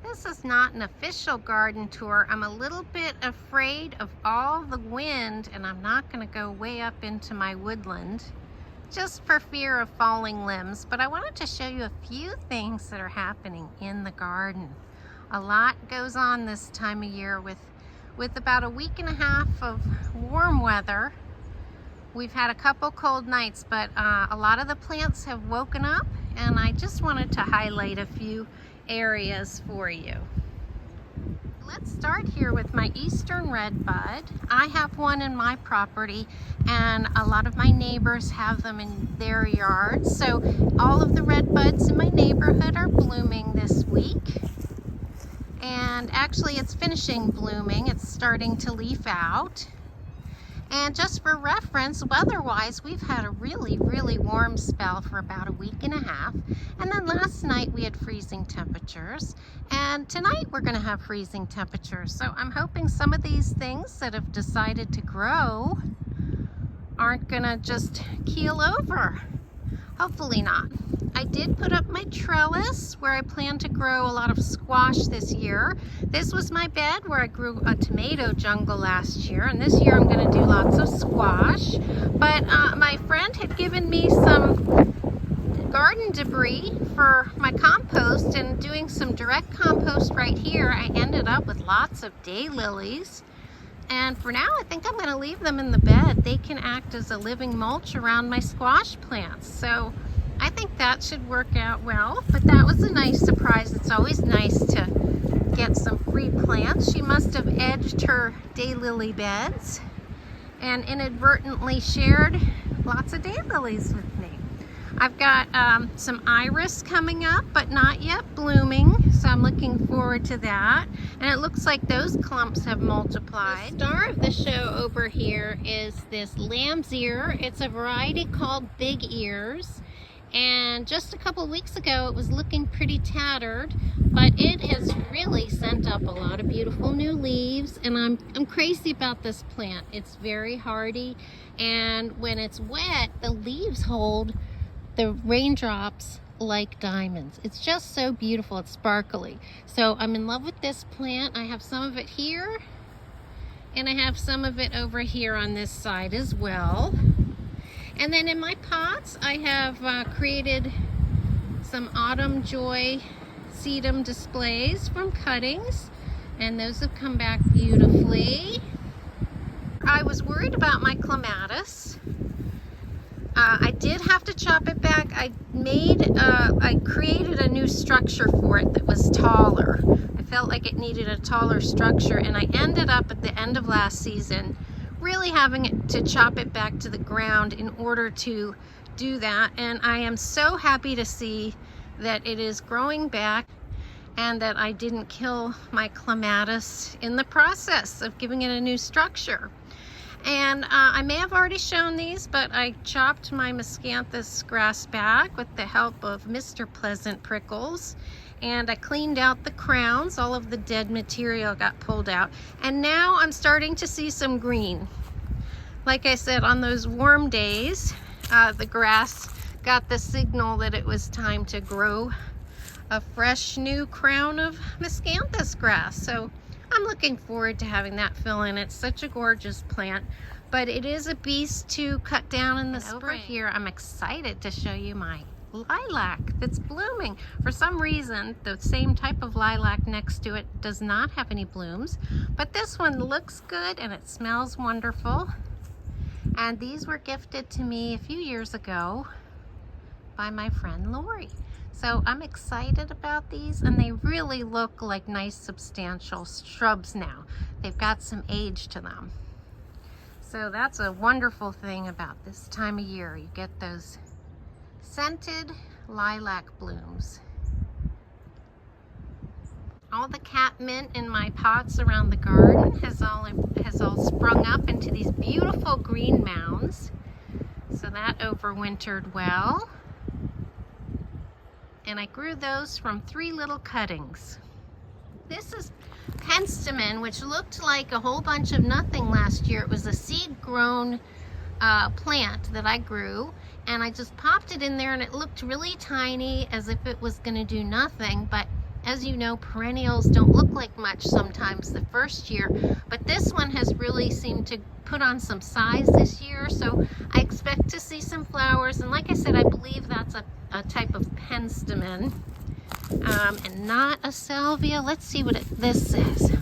This is not an official garden tour. I'm a little bit afraid of all the wind, and I'm not going to go way up into my woodland just for fear of falling limbs. But I wanted to show you a few things that are happening in the garden. A lot goes on this time of year with about a week and a half of warm weather. We've had a couple cold nights, but a lot of the plants have woken up, and I just wanted to highlight a few areas for you. Let's start here with my eastern redbud. I have one in my property, and a lot of my neighbors have them in their yards. So all of the redbuds in my neighborhood are blooming this week. And actually it's finishing blooming. It's starting to leaf out. And just for reference, weather-wise, we've had a really warm spell for about a week and a half. And then last night we had freezing temperatures. And tonight we're going to have freezing temperatures. So I'm hoping some of these things that have decided to grow aren't going to just keel over. Hopefully not. I did put up my trellis where I plan to grow a lot of squash this year. This was my bed where I grew a tomato jungle last year, and this year I'm going to do lots of squash. But my friend had given me some garden debris for my compost, and doing some direct compost right here, I ended up with lots of daylilies. And for now, I think I'm going to leave them in the bed. They can act as a living mulch around my squash plants. So I think that should work out well. But that was a nice surprise. It's always nice to get some free plants. She must have edged her daylily beds and inadvertently shared lots of daylilies with me. I've got some iris coming up, but not yet blooming, so I'm looking forward to that. And it looks like those clumps have multiplied. The star of the show over here is this lamb's ear. It's a variety called Big Ears. And just a couple weeks ago, it was looking pretty tattered, but it has really sent up a lot of beautiful new leaves. And I'm crazy about this plant. It's very hardy, and when it's wet, the leaves hold the raindrops like diamonds. It's just so beautiful. It's sparkly. So I'm in love with this plant. I have some of it here, and I have some of it over here on this side as well. And then in my pots, I have created some Autumn Joy sedum displays from cuttings, and those have come back beautifully. I was worried about my clematis. I did have to chop it back. I created a new structure for it that was taller. I felt like it needed a taller structure, and I ended up at the end of last season really having to chop it back to the ground in order to do that. And I am so happy to see that it is growing back and that I didn't kill my clematis in the process of giving it a new structure. And I may have already shown these, but I chopped my miscanthus grass back with the help of Mr. Pleasant Prickles. And I cleaned out the crowns. All of the dead material got pulled out. And now I'm starting to see some green. Like I said, on those warm days, the grass got the signal that it was time to grow a fresh new crown of miscanthus grass. So I'm looking forward to having that fill in. It's such a gorgeous plant, but it is a beast to cut down in the spring. Over here, I'm excited to show you my lilac that's blooming. For some reason, the same type of lilac next to it does not have any blooms, but this one looks good and it smells wonderful. And these were gifted to me a few years ago by my friend Lori. So I'm excited about these, and they really look like nice substantial shrubs now. They've got some age to them. So that's a wonderful thing about this time of year. You get those scented lilac blooms. All the catmint in my pots around the garden has all sprung up into these beautiful green mounds. So that overwintered well. And I grew those from 3 little cuttings. This is penstemon, which looked like a whole bunch of nothing last year. It was a seed-grown plant that I grew, and I just popped it in there, and it looked really tiny, as if it was going to do nothing. But As you know, perennials don't look like much sometimes the first year, but this one has really seemed to put on some size this year, so I expect to see some flowers. And like I said, I believe that's a type of penstemon, and not a salvia. Let's see what this says.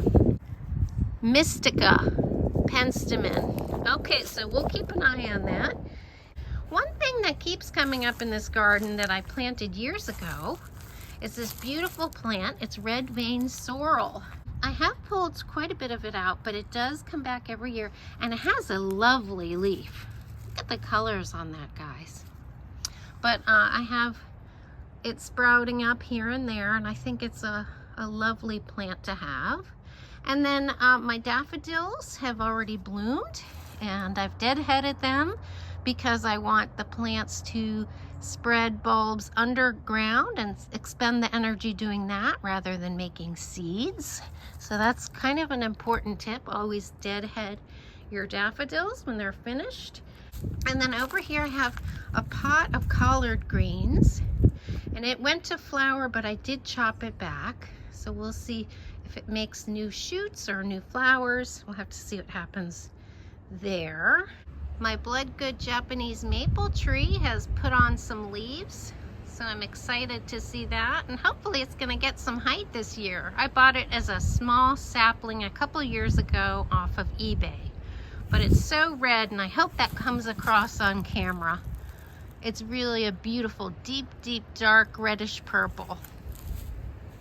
Mystica penstemon. Okay, so we'll keep an eye on that. One thing that keeps coming up in this garden that I planted years ago is this beautiful plant. It's red vein sorrel. I have pulled quite a bit of it out, but it does come back every year, and it has a lovely leaf. Look at the colors on that, guys. But I have it sprouting up here and there, and I think it's a lovely plant to have. And then my daffodils have already bloomed, and I've deadheaded them because I want the plants to spread bulbs underground and expend the energy doing that rather than making seeds. So that's kind of an important tip. Always deadhead your daffodils when they're finished. And then over here I have a pot of collard greens, and it went to flower, but I did chop it back. So we'll see if it makes new shoots or new flowers. We'll have to see what happens there. My blood good Japanese maple tree has put on some leaves, so I'm excited to see that, and hopefully it's going to get some height this year. I bought it as a small sapling a couple years ago off of eBay, but it's so red, and I hope that comes across on camera. It's really a beautiful deep dark reddish purple.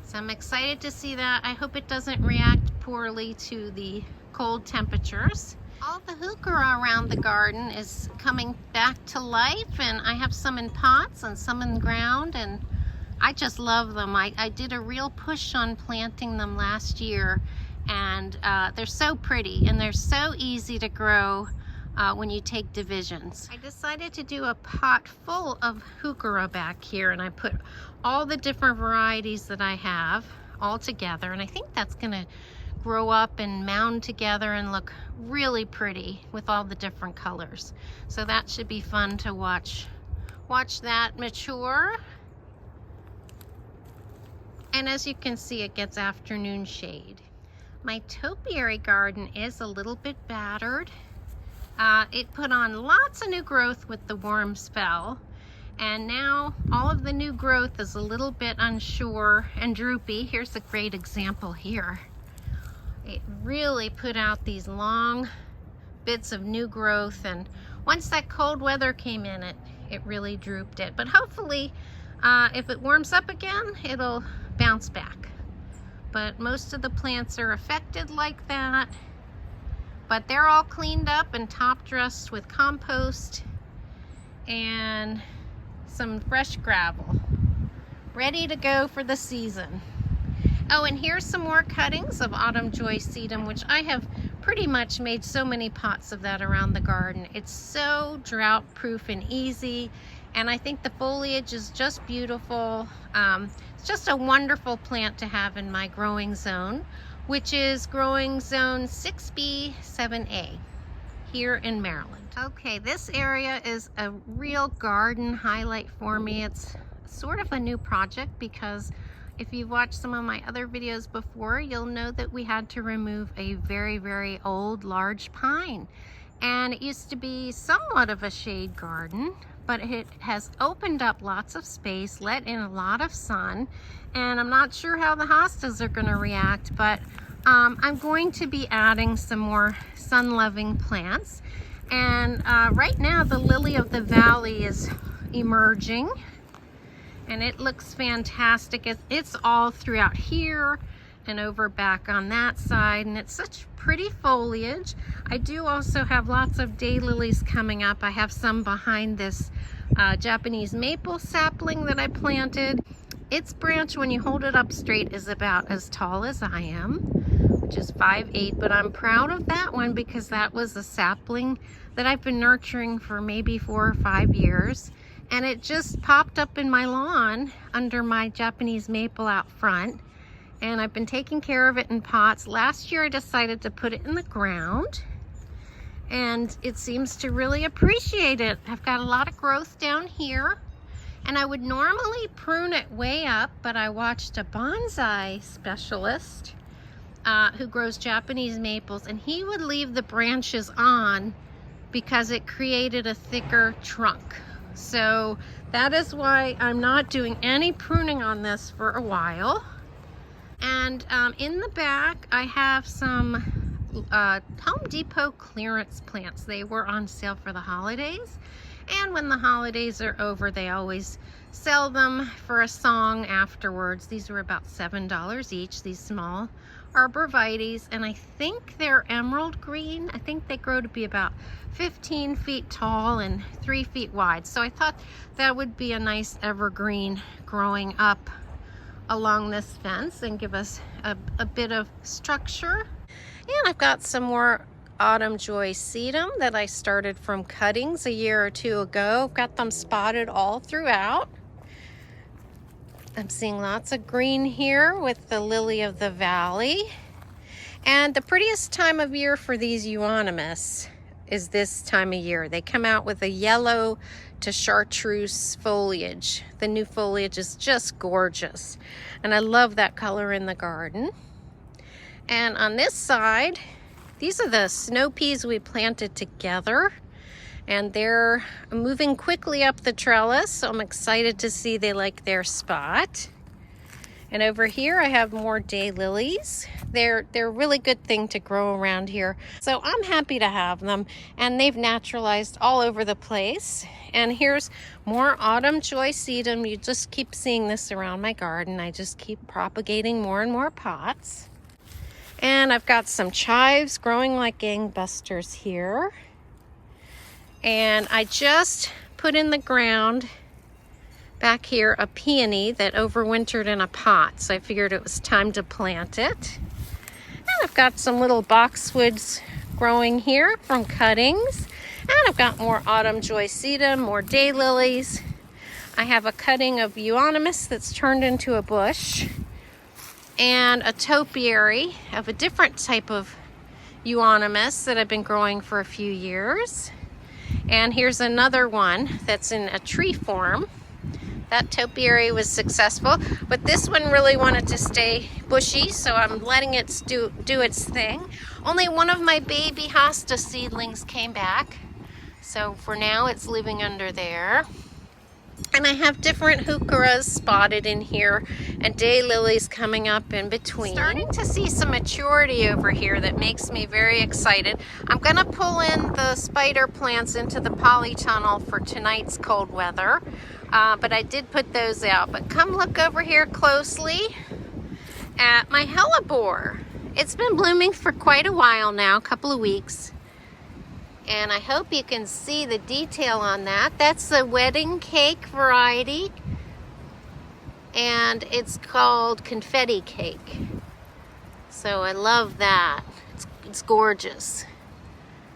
So I'm excited to see that. I hope it doesn't react poorly to the cold temperatures. All the heuchera around the garden is coming back to life, and I have some in pots and some in the ground, and I just love them. I did a real push on planting them last year, and they're so pretty and they're so easy to grow when you take divisions. I decided to do a pot full of heuchera back here, and I put all the different varieties that I have all together, and I think that's gonna grow up and mound together and look really pretty with all the different colors. So that should be fun to watch that mature. And as you can see, it gets afternoon shade. My topiary garden is a little bit battered. It put on lots of new growth with the warm spell, and now all of the new growth is a little bit unsure and droopy. Here's a great example here. It really put out these long bits of new growth, and once that cold weather came in, it really drooped it. But hopefully, if it warms up again, it'll bounce back. But most of the plants are affected like that. But they're all cleaned up and top dressed with compost and some fresh gravel, ready to go for the season. Oh, and here's some more cuttings of autumn joy sedum, which I have pretty much made so many pots of that around the garden. It's so drought proof and easy, and I think the foliage is just beautiful. It's just a wonderful plant to have in my growing zone, which is growing zone 6B 7A here in Maryland. Okay, this area is a real garden highlight for me. It's sort of a new project because if you've watched some of my other videos before, you'll know that we had to remove a very old large pine. And it used to be somewhat of a shade garden, but it has opened up lots of space, let in a lot of sun, and I'm not sure how the hostas are going to react, but I'm going to be adding some more sun-loving plants. And right now the lily of the valley is emerging, and it looks fantastic. It's all throughout here and over back on that side, and it's such pretty foliage. I do also have lots of daylilies coming up. I have some behind this Japanese maple sapling that I planted. Its branch, when you hold it up straight, is about as tall as I am, which is 5'8", but I'm proud of that one because that was a sapling that I've been nurturing for maybe 4 or 5 years. And it just popped up in my lawn under my Japanese maple out front. And I've been taking care of it in pots. Last year I decided to put it in the ground, and it seems to really appreciate it. I've got a lot of growth down here, And I would normally prune it way up, but I watched a bonsai specialist who grows Japanese maples, and he would leave the branches on because it created a thicker trunk. So that is why I'm not doing any pruning on this for a while. And in the back, I have some Home Depot clearance plants. They were on sale for the holidays. And when the holidays are over, they always sell them for a song afterwards. These were about $7 each, these small arborvitaes, and I think they're emerald green. I think they grow to be about 15 feet tall and 3 feet wide. So I thought that would be a nice evergreen growing up along this fence and give us a bit of structure. And I've got some more Autumn Joy sedum that I started from cuttings a year or two ago. I've got them spotted all throughout. I'm seeing lots of green here with the lily of the valley. And the prettiest time of year for these euonymus is this time of year. They come out with a yellow to chartreuse foliage. The new foliage is just gorgeous. And I love that color in the garden. And on this side, these are the snow peas we planted together. And they're moving quickly up the trellis, so I'm excited to see they like their spot. And over here I have more daylilies. They're a really good thing to grow around here, so I'm happy to have them, and they've naturalized all over the place. And here's more Autumn Joy sedum. You just keep seeing this around my garden. I just keep propagating more and more pots. And I've got some chives growing like gangbusters here. And I just put in the ground back here a peony that overwintered in a pot. So I figured it was time to plant it. And I've got some little boxwoods growing here from cuttings. And I've got more Autumn Joy sedum, more daylilies. I have a cutting of euonymus that's turned into a bush. And a topiary of a different type of euonymus that I've been growing for a few years. And here's another one that's in a tree form. That topiary was successful, but this one really wanted to stay bushy, so I'm letting it do its thing. Only one of my baby hosta seedlings came back, so for now it's living under there. And I have different heucheras spotted in here and daylilies coming up in between. Starting to see some maturity over here that makes me very excited. I'm going to pull in the spider plants into the polytunnel for tonight's cold weather. But I did put those out. But come look over here closely at my hellebore. It's been blooming for quite a while now, a couple of weeks. And I hope you can see the detail on that. That's the wedding cake variety. And it's called confetti cake. So I love that. It's gorgeous.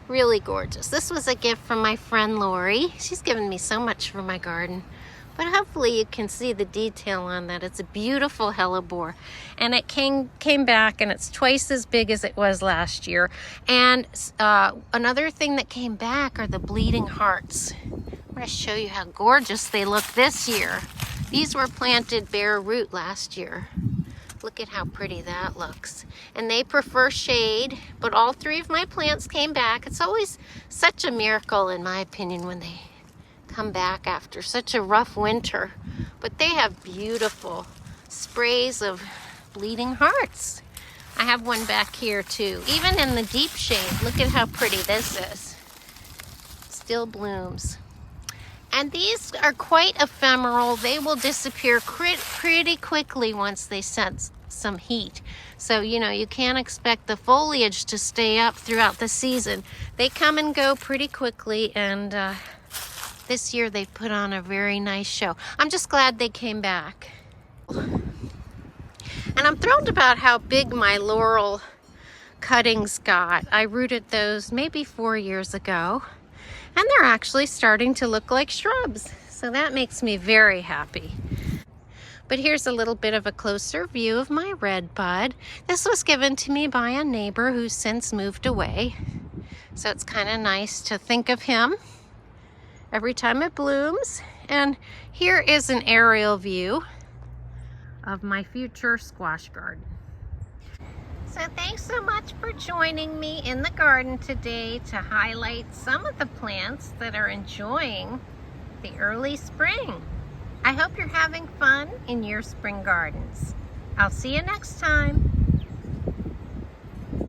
Really gorgeous. This was a gift from my friend Lori. She's given me so much for my garden. But hopefully you can see the detail on that. It's a beautiful hellebore. And it came back, and it's twice as big as it was last year. And another thing that came back are the bleeding hearts. I'm going to show you how gorgeous they look this year. These were planted bare root last year. Look at how pretty that looks. And they prefer shade, but all three of my plants came back. It's always such a miracle, in my opinion, when they come back after such a rough winter. But they have beautiful sprays of bleeding hearts. I have one back here too. Even in the deep shade, look at how pretty this is. Still blooms. And these are quite ephemeral. They will disappear pretty quickly once they sense some heat. So, you know, you can't expect the foliage to stay up throughout the season. They come and go pretty quickly, and this year they put on a very nice show. I'm just glad they came back. And I'm thrilled about how big my laurel cuttings got. I rooted those maybe 4 years ago, and they're actually starting to look like shrubs. So that makes me very happy. But here's a little bit of a closer view of my red bud. This was given to me by a neighbor who's since moved away. So it's kind of nice to think of him every time it blooms. And here is an aerial view of my future squash garden. So thanks so much for joining me in the garden today to highlight some of the plants that are enjoying the early spring. I hope you're having fun in your spring gardens. I'll see you next time.